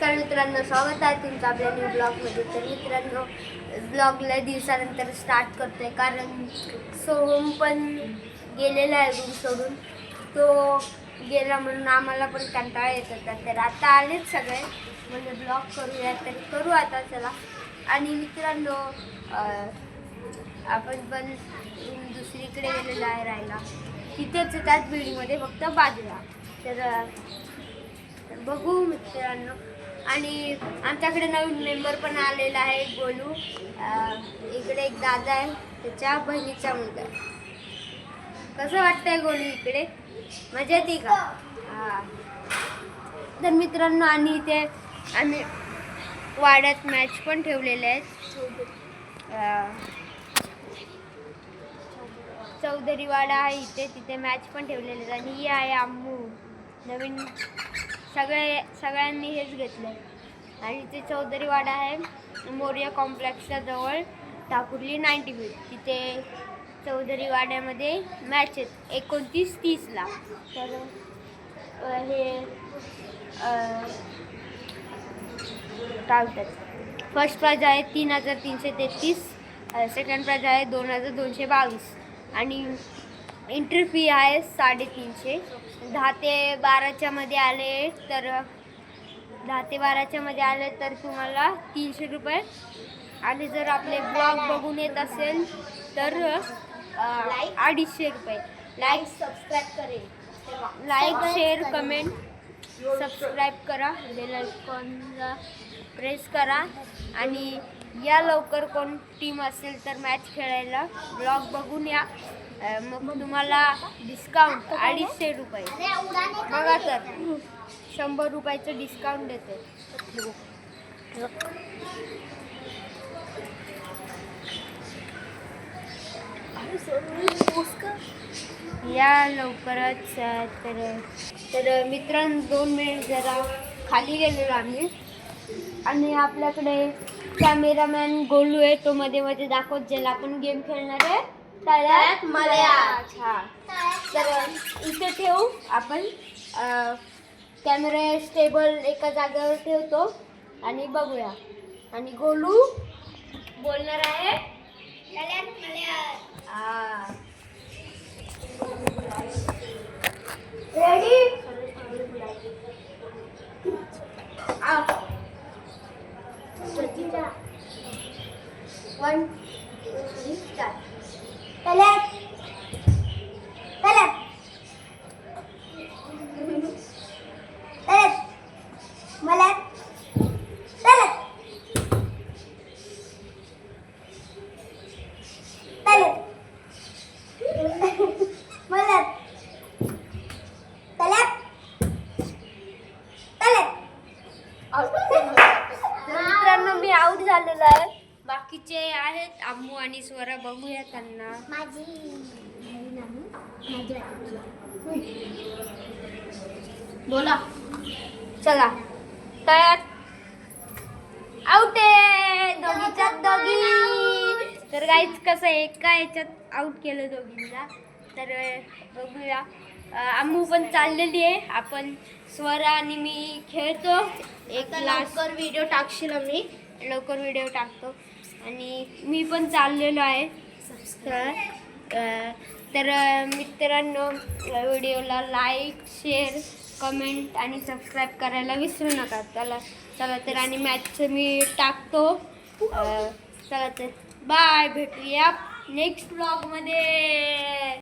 नमस्कार मित्रांनो, स्वागत आहे तुमचं आपल्या न्यू ब्लॉगमध्ये. तर मित्रांनो, ब्लॉगला दिवसानंतर स्टार्ट करतोय कारण सोहम पण गेलेला आहे रूम सोडून. तो गेला म्हणून आम्हाला पण कंटाळा येत होता. तर आता आलेच सगळे म्हणजे ब्लॉग करूया, तर करू आता चला. आणि मित्रांनो, आपण पण दुसरीकडे गेलेलो आहे राहायला, तिथेच त्याच बिल्डिंगमध्ये, फक्त बाजूला. तर बघू मित्रांनो. आणि आमच्याकडे नवीन मेंबर पण आलेला आहे, गोलू. इकडे एक दादा आहे, त्याच्या बहिणीचा मुलगा आहे. कसं वाटतंय गोलू इकडे? मजा येते का? हां. तर मित्रांनो, आणि इथे आम्ही वाड्यात मॅच पण ठेवलेले आहेत. चौधरी वाडा आहे इथे, तिथे मॅच पण ठेवलेले आहेत. आणि ही आहे आम्मू, नवीन सगळ्यांनी हेच घेतलं आहे. आणि इथे चौधरी वाडा आहे, मोरिया कॉम्प्लेक्सच्या जवळ, ठाकुर्ली 90 फीट. तिथे चौधरी वाड्यामध्ये मॅच आहेत 29-30ला. तर हे काय बोलतात, फर्स्ट प्राइज आहे 3,333, सेकंड प्राइज आहे 2,222. आणि एंट्री फी आहे 350. 10 ते 12च्या मध्ये आले तर 10 ते 12च्या मध्ये आले तर तुम्हाला 300 रुपये. आणि जर आपले ब्लॉग बघून येत असेल तर 250 रुपये. लाईक शेअर कमेंट सबस्क्राईब करा, बेल आयकॉनला प्रेस करा. आणि या लवकर कोण टीम असेल तर मॅच खेळायला ब्लॉग बघून या. मग तुम्हाला डिस्काउंट 250 रुपये. बघा तर 100 रुपयाचं डिस्काउंट देते. या लवकरच. तर मित्रांनो, 2 मिनिट जरा खाली गेलेलो आम्ही. आणि आपल्याकडे कॅमेरामॅन गोलू आहे, तो मध्ये मध्ये दाखवत ज्याला आपण गेम खेळणार आहे तळ्यात मळ्यात. हा, तर इथे ठेवू आपण. कॅमेरा स्टेबल एका जागेवर ठेवतो आणि बघूया. आणि गोलू बोलणार आहे तळ्यात मळ्यात. रेडी? 1 2 3 स्टार्ट. तळ्यात तळ्यात तळ्यात मळ्यात तळ्यात तळ्यात मळ्यात तळ्यात तळ्यात. मित्रांनो, मी आऊट झालेलो आहे. बाकीचे आहेत अम्मू आणि स्वरा, बघूया त्यांना. बोला. चला, तळ्यात आऊट आहे, दोघीच्यात दोघी. तर गाईच कसं एका ह्याच्यात आऊट केलं दोघींना. तर बघूया. अम्मू पण चाललेली आहे. आपण स्वरा आणि मी खेळतो. एक लवकर व्हिडिओ टाकशील, मी लवकर व्हिडिओ टाकतो. आणि मी पण चाललेलो आहे. तर मित्रांनो, व्हिडिओला लाईक शेअर कमेंट आणि सबस्क्राईब करायला विसरू नका. चला तर, आणि मॅचचं मी टाकतो. चला तर, बाय, भेटूया नेक्स्ट ब्लॉगमध्ये.